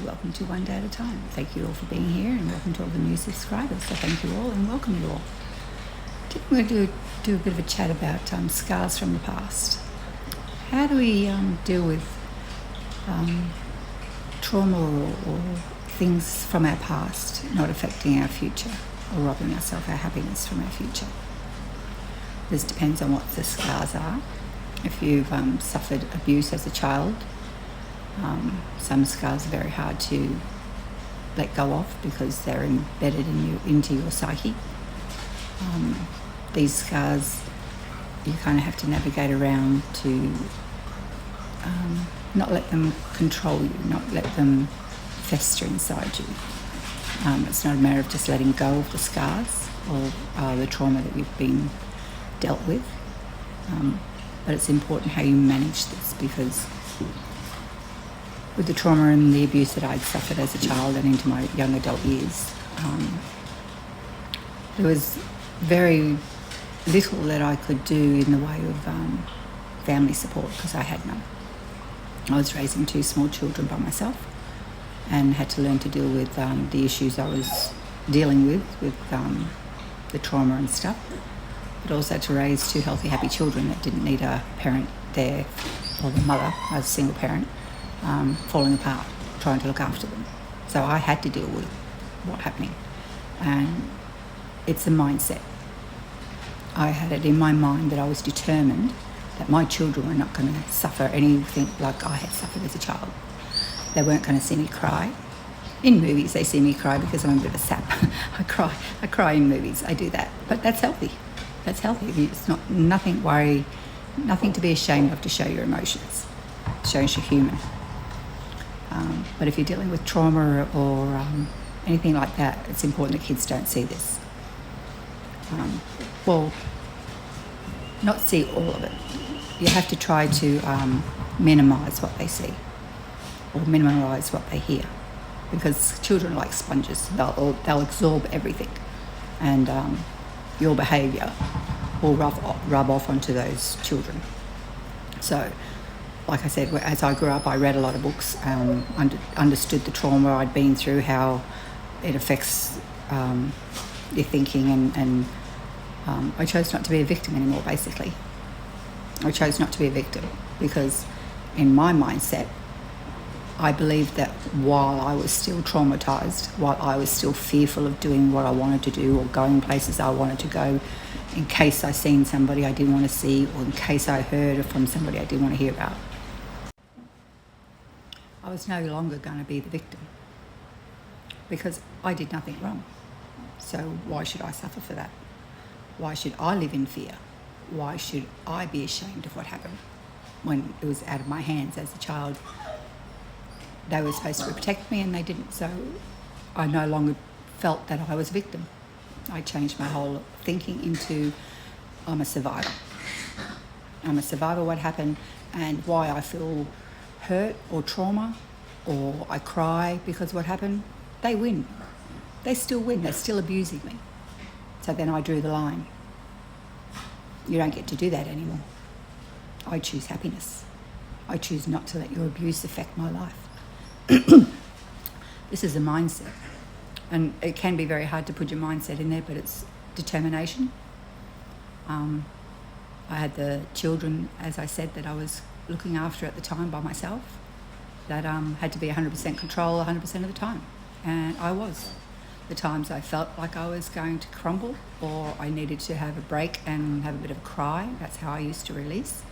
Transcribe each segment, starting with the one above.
welcome to One Day at a Time. Thank you all for being here, and welcome to all the new subscribers. So thank you all and welcome you all. Today we're going to do a bit of a chat about scars from the past. How do we deal with trauma or things from our past not affecting our future or robbing ourselves our happiness from our future? This depends on what the scars are. If you've suffered abuse as a child, some scars are very hard to let go of because they're embedded into your psyche. These scars, you kind of have to navigate around to not let them control you, not let them fester inside you. It's not a matter of just letting go of the scars or the trauma that you've been dealt with, but it's important how you manage this, because with the trauma and the abuse that I'd suffered as a child and into my young adult years, there was very little that I could do in the way of family support because I had none. I was raising two small children by myself and had to learn to deal with the issues I was dealing with the trauma and stuff, but also to raise two healthy, happy children that didn't need a parent there, or the mother, I was a single parent, falling apart, trying to look after them. So I had to deal with what's happening. And it's a mindset. I had it in my mind that I was determined that my children were not going to suffer anything like I had suffered as a child. They weren't going to see me cry. In movies, they see me cry because I'm a bit of a sap. I cry in movies. I do that. But that's healthy. That's healthy. It's nothing to be ashamed of to show your emotions. It shows you're human. But if you're dealing with trauma or anything like that, it's important that kids don't see this. Well, not see all of it. You have to try to minimise what they see or minimise what they hear, because children are like sponges. They'll absorb everything, and your behaviour will rub off onto those children. So, like I said, as I grew up, I read a lot of books, understood the trauma I'd been through, how it affects your thinking, and I chose not to be a victim anymore, basically. I chose not to be a victim because in my mindset, I believed that while I was still traumatised, while I was still fearful of doing what I wanted to do or going places I wanted to go, in case I seen somebody I didn't want to see, or in case I heard from somebody I didn't want to hear about, I was no longer going to be the victim because I did nothing wrong. So why should I suffer for that? Why should I live in fear? Why should I be ashamed of what happened when it was out of my hands as a child? They were supposed to protect me and they didn't, so I no longer felt that I was a victim. I changed my whole thinking into I'm a survivor. I'm a survivor of what happened, and why I feel hurt or trauma or I cry because of what happened, they win. They still win. They're still abusing me. So then I drew the line. You don't get to do that anymore. I choose happiness. I choose not to let your abuse affect my life. This is a mindset. And it can be very hard to put your mindset in there, but it's determination. I had the children, as I said, that I was looking after at the time by myself, that had to be 100% control 100% of the time. And I was. The times I felt like I was going to crumble or I needed to have a break and have a bit of a cry, that's how I used to release.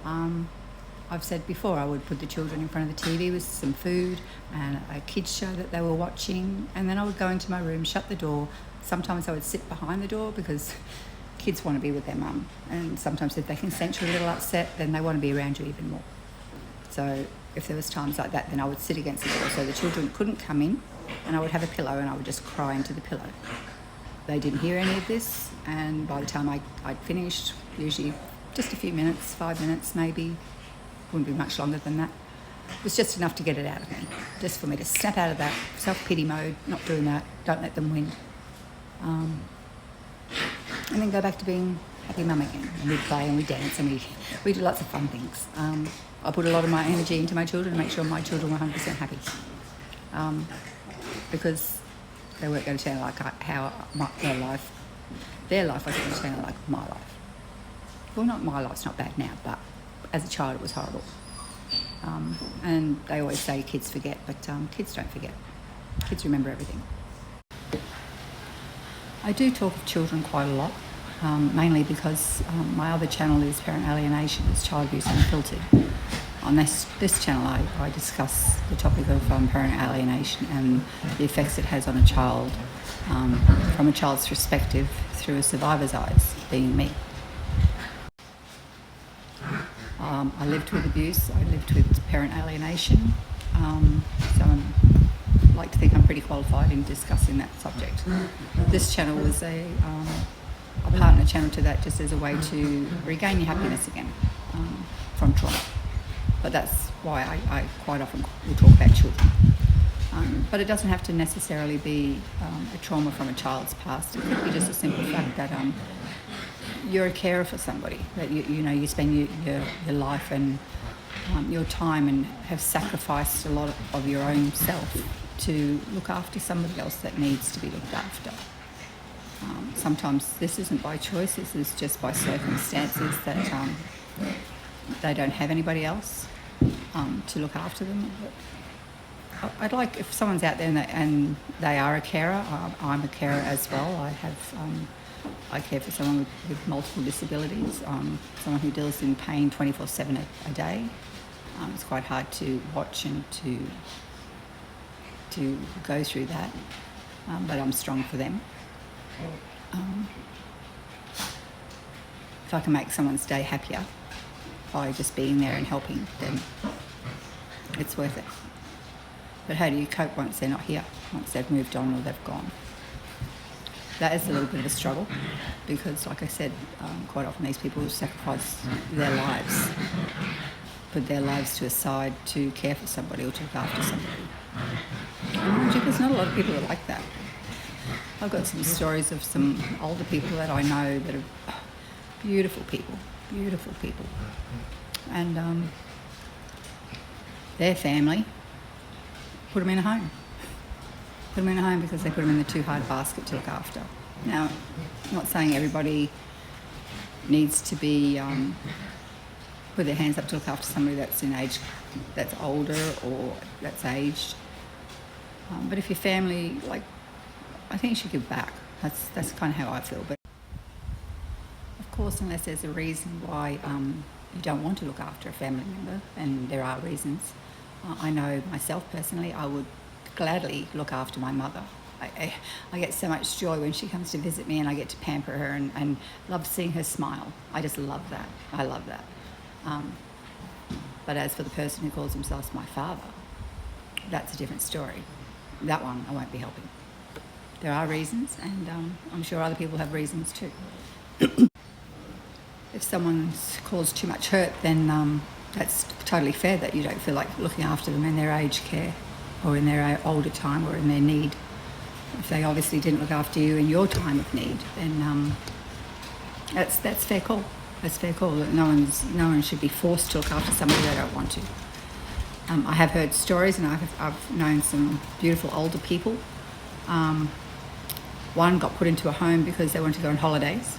I've said before, I would put the children in front of the TV with some food and a kids show that they were watching, and then I would go into my room, shut the door. Sometimes I would sit behind the door because kids want to be with their mum, and sometimes if they can sense you're a little upset, then they want to be around you even more. So if there was times like that, then I would sit against the door so the children couldn't come in, and I would have a pillow and I would just cry into the pillow. They didn't hear any of this, and by the time I'd finished, usually just a few minutes, 5 minutes maybe, wouldn't be much longer than that. It was just enough to get it out of me, just for me to snap out of that self-pity mode, not doing that, don't let them win. And then go back to being happy mum again. And we'd play and we'd dance and we do lots of fun things. I put a lot of my energy into my children to make sure my children were 100% happy. because they weren't going to turn out like their life wasn't going to turn out like my life. Well, not my life's not bad now, but as a child it was horrible. And they always say kids forget, but kids don't forget. Kids remember everything. I do talk of children quite a lot, mainly because my other channel is Parent Alienation, it's Child Abuse Unfiltered. On this channel I discuss the topic of parent alienation and the effects it has on a child from a child's perspective through a survivor's eyes, being me. I lived with abuse, I lived with parent alienation, so I like to think I'm pretty qualified in discussing that subject. This channel was a partner channel to that, just as a way to regain your happiness again from trauma. But that's why I quite often will talk about children. But it doesn't have to necessarily be a trauma from a child's past. It could be just a simple fact that you're a carer for somebody, that you spend your life and your time and have sacrificed a lot of your own self to look after somebody else that needs to be looked after. Sometimes this isn't by choice, this is just by circumstances that they don't have anybody else to look after them. But I'd like, if someone's out there and they are a carer, I'm a carer as well. I care for someone with multiple disabilities, someone who deals in pain 24/7 a day. It's quite hard to watch and to go through that, but I'm strong for them. If I can make someone's day happier by just being there and helping, then it's worth it. But how do you cope once they're not here, once they've moved on or they've gone? That is a little bit of a struggle because, like I said, quite often these people sacrifice their lives, put their lives to a side to care for somebody or to look after somebody. And there's not a lot of people that are like that. I've got some stories of some older people that I know that are beautiful people. And their family put them in a home. Put them in a home because they put them in the too hard basket to look after. Now, I'm not saying everybody needs to be put their hands up to look after somebody that's in age, that's older or that's aged. But if your family, I think you should give back. That's kind of how I feel. But of course, unless there's a reason why you don't want to look after a family member, and there are reasons. I know myself personally, I would gladly look after my mother. I get so much joy when she comes to visit me and I get to pamper her and love seeing her smile. I just love that. I love that. But as for the person who calls themselves my father, that's a different story. That one I won't be helping. There are reasons, and I'm sure other people have reasons too. If someone's caused too much hurt, then that's totally fair that you don't feel like looking after them in their aged care or in their older time or in their need. If they obviously didn't look after you in your time of need, then that's fair call. That's fair call. No one should be forced to look after somebody they don't want to. I have heard stories, and I've known some beautiful older people. One got put into a home because they wanted to go on holidays.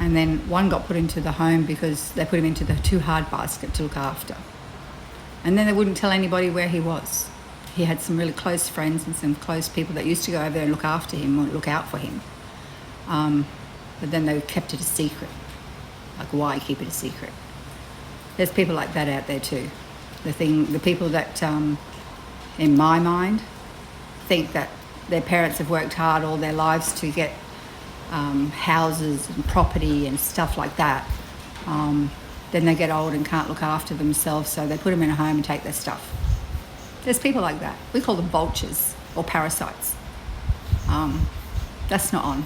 And then one got put into the home because they put him into the too hard basket to look after. And then they wouldn't tell anybody where he was. He had some really close friends and some close people that used to go over there and look after him or look out for him. But then they kept it a secret. Like, why keep it a secret? There's people like that out there too. The people that, in my mind, think that their parents have worked hard all their lives to get houses and property and stuff like that. Then they get old and can't look after themselves, so they put them in a home and take their stuff. There's people like that. We call them vultures or parasites. That's not on.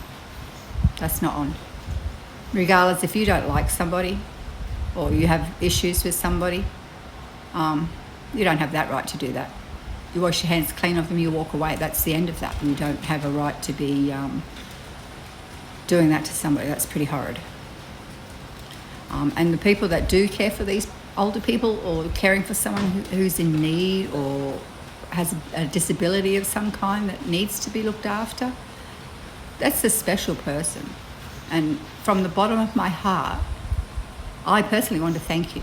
That's not on. Regardless, if you don't like somebody or you have issues with somebody, you don't have that right to do that. You wash your hands clean of them, you walk away. That's the end of that. You don't have a right to be doing that to somebody. That's pretty horrid. And the people that do care for these older people or caring for someone who's in need or has a disability of some kind that needs to be looked after, that's a special person. And from the bottom of my heart, I personally want to thank you.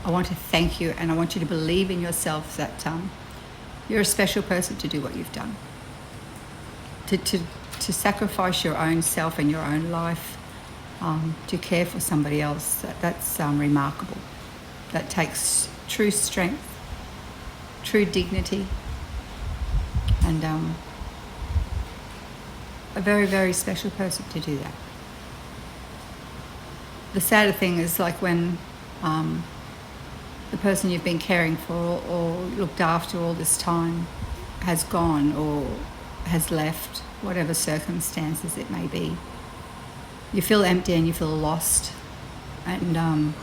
I want to thank you, and I want you to believe in yourself that you're a special person to do what you've done. To sacrifice your own self and your own life to care for somebody else, that's remarkable. That takes true strength, true dignity, and a very, very special person to do that. The sadder thing is like when the person you've been caring for or looked after all this time has gone or has left, whatever circumstances it may be. You feel empty and you feel lost, and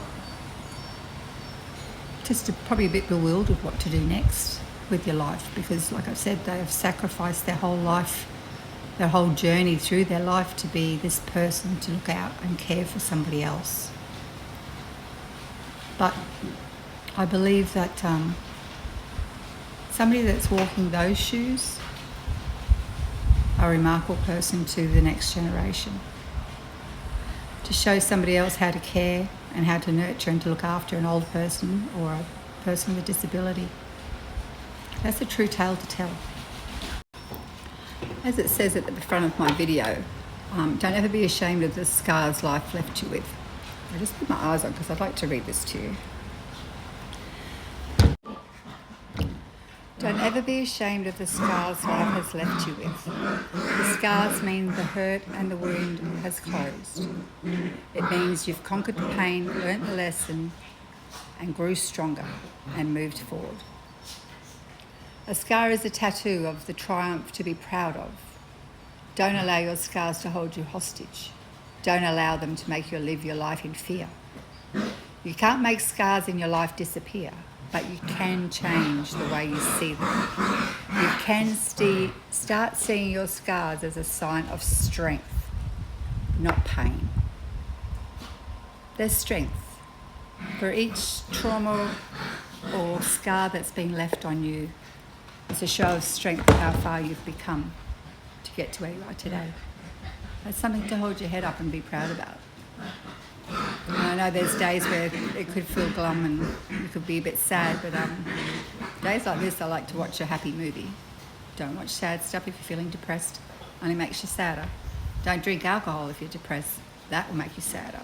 just probably a bit bewildered what to do next with your life, because like I said, they have sacrificed their whole life, their whole journey through their life to be this person to look out and care for somebody else. But I believe that somebody that's walking those shoes are a remarkable person to the next generation. To show somebody else how to care and how to nurture and to look after an old person or a person with a disability. That's a true tale to tell. As it says at the front of my video, don't ever be ashamed of the scars life left you with. I just put my eyes on because I'd like to read this to you. Don't ever be ashamed of the scars life has left you with. The scars mean the hurt and the wound has closed. It means you've conquered the pain, learnt the lesson, and grew stronger and moved forward. A scar is a tattoo of the triumph to be proud of. Don't allow your scars to hold you hostage. Don't allow them to make you live your life in fear. You can't make scars in your life disappear, but you can change the way you see them. You can start seeing your scars as a sign of strength, not pain. There's strength. For each trauma or scar that's been left on you, it's a show of strength of how far you've become to get to where you are today. It's something to hold your head up and be proud about. And I know there's days where it could feel glum and you could be a bit sad, but days like this I like to watch a happy movie. Don't watch sad stuff if you're feeling depressed. Only makes you sadder. Don't drink alcohol if you're depressed. That will make you sadder.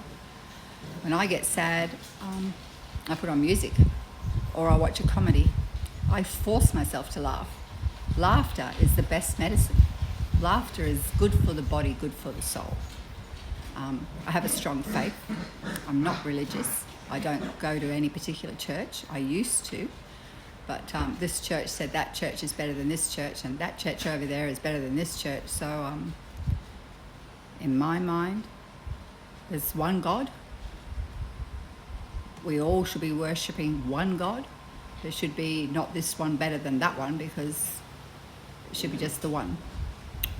When I get sad, I put on music or I watch a comedy. I force myself to laugh. Laughter is the best medicine. Laughter is good for the body, good for the soul. I have a strong faith. I'm not religious. I don't go to any particular church. I used to, but this church said that church is better than this church and that church over there is better than this church. So in my mind, there's one God. We all should be worshipping one God. There should be not this one better than that one, because it should be just the one.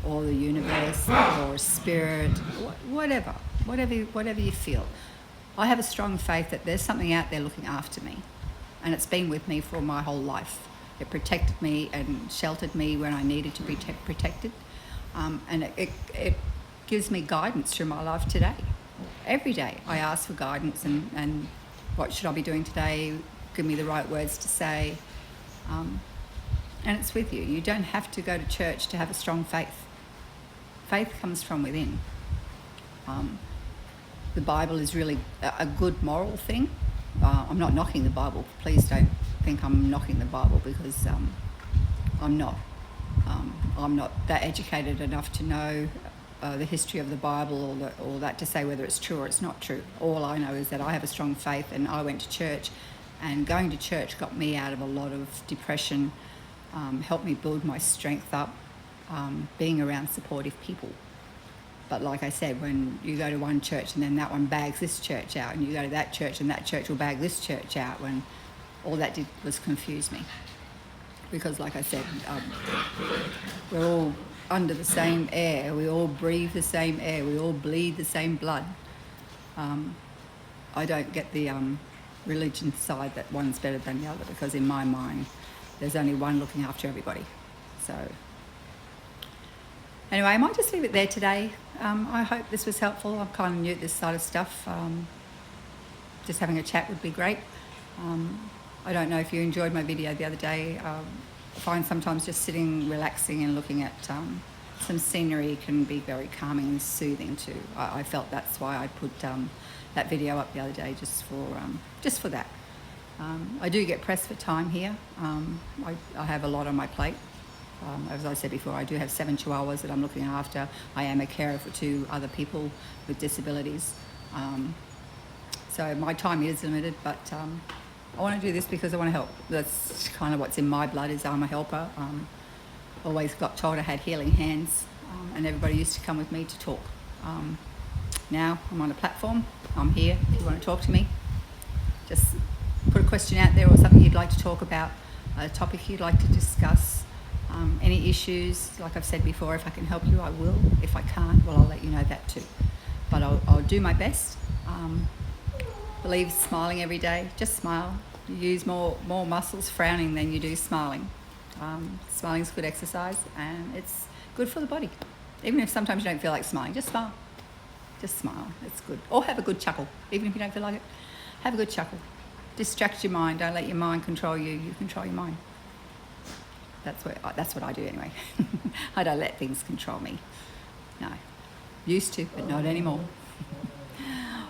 Or the universe, or spirit, whatever you feel. I have a strong faith that there's something out there looking after me, and it's been with me for my whole life. It protected me and sheltered me when I needed to be protected, and it gives me guidance through my life today. Every day I ask for guidance and what should I be doing today, give me the right words to say, and it's with you. You don't have to go to church to have a strong faith. Faith comes from within. The Bible is really a good moral thing. I'm not knocking the Bible. Please don't think I'm knocking the Bible, because I'm not. I'm not that educated enough to know the history of the Bible or that to say whether it's true or it's not true. All I know is that I have a strong faith, and I went to church, and going to church got me out of a lot of depression, helped me build my strength up, being around supportive people. But like I said, when you go to one church and then that one bags this church out, and you go to that church and that church will bag this church out, when all that did was confuse me. Because like I said, we're all under the same air, we all breathe the same air, we all bleed the same blood. I don't get the religion side that one's better than the other, because in my mind, there's only one looking after everybody. So anyway, I might just leave it there today. I hope this was helpful. I'm kind of new at this side of stuff. Just having a chat would be great. I don't know if you enjoyed my video the other day. I find sometimes just sitting, relaxing and looking at some scenery can be very calming and soothing too. I felt that's why I put that video up the other day, just for that. I do get pressed for time here. I have a lot on my plate. As I said before, I do have 7 chihuahuas that I'm looking after. I am a carer for 2 other people with disabilities. So my time is limited, but I want to do this because I want to help. That's kind of what's in my blood, is I'm a helper. Always got told I had healing hands, and everybody used to come with me to talk. Now I'm on a platform. I'm here if you want to talk to me. Just put a question out there or something you'd like to talk about, a topic you'd like to discuss, any issues. Like I've said before, if I can help you, I will. If I can't, well, I'll let you know that too. But I'll do my best. Believe smiling every day. Just smile. You use more muscles frowning than you do smiling. Smiling is good exercise and it's good for the body. Even if sometimes you don't feel like smiling, just smile. Just smile. It's good. Or have a good chuckle. Even if you don't feel like it, have a good chuckle. Distract your mind. Don't let your mind control you. You control your mind. That's what I do anyway. I don't let things control me. No. Used to, but not anymore.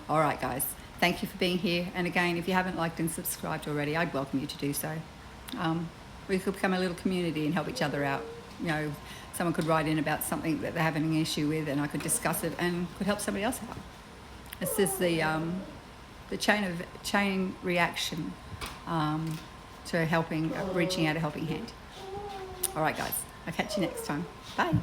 All right, guys. Thank you for being here. And again, if you haven't liked and subscribed already, I'd welcome you to do so. We could become a little community and help each other out. You know, someone could write in about something that they're having an issue with, and I could discuss it and could help somebody else out. This is the chain reaction to helping, reaching out a helping hand. All right, guys. I'll catch you next time. Bye.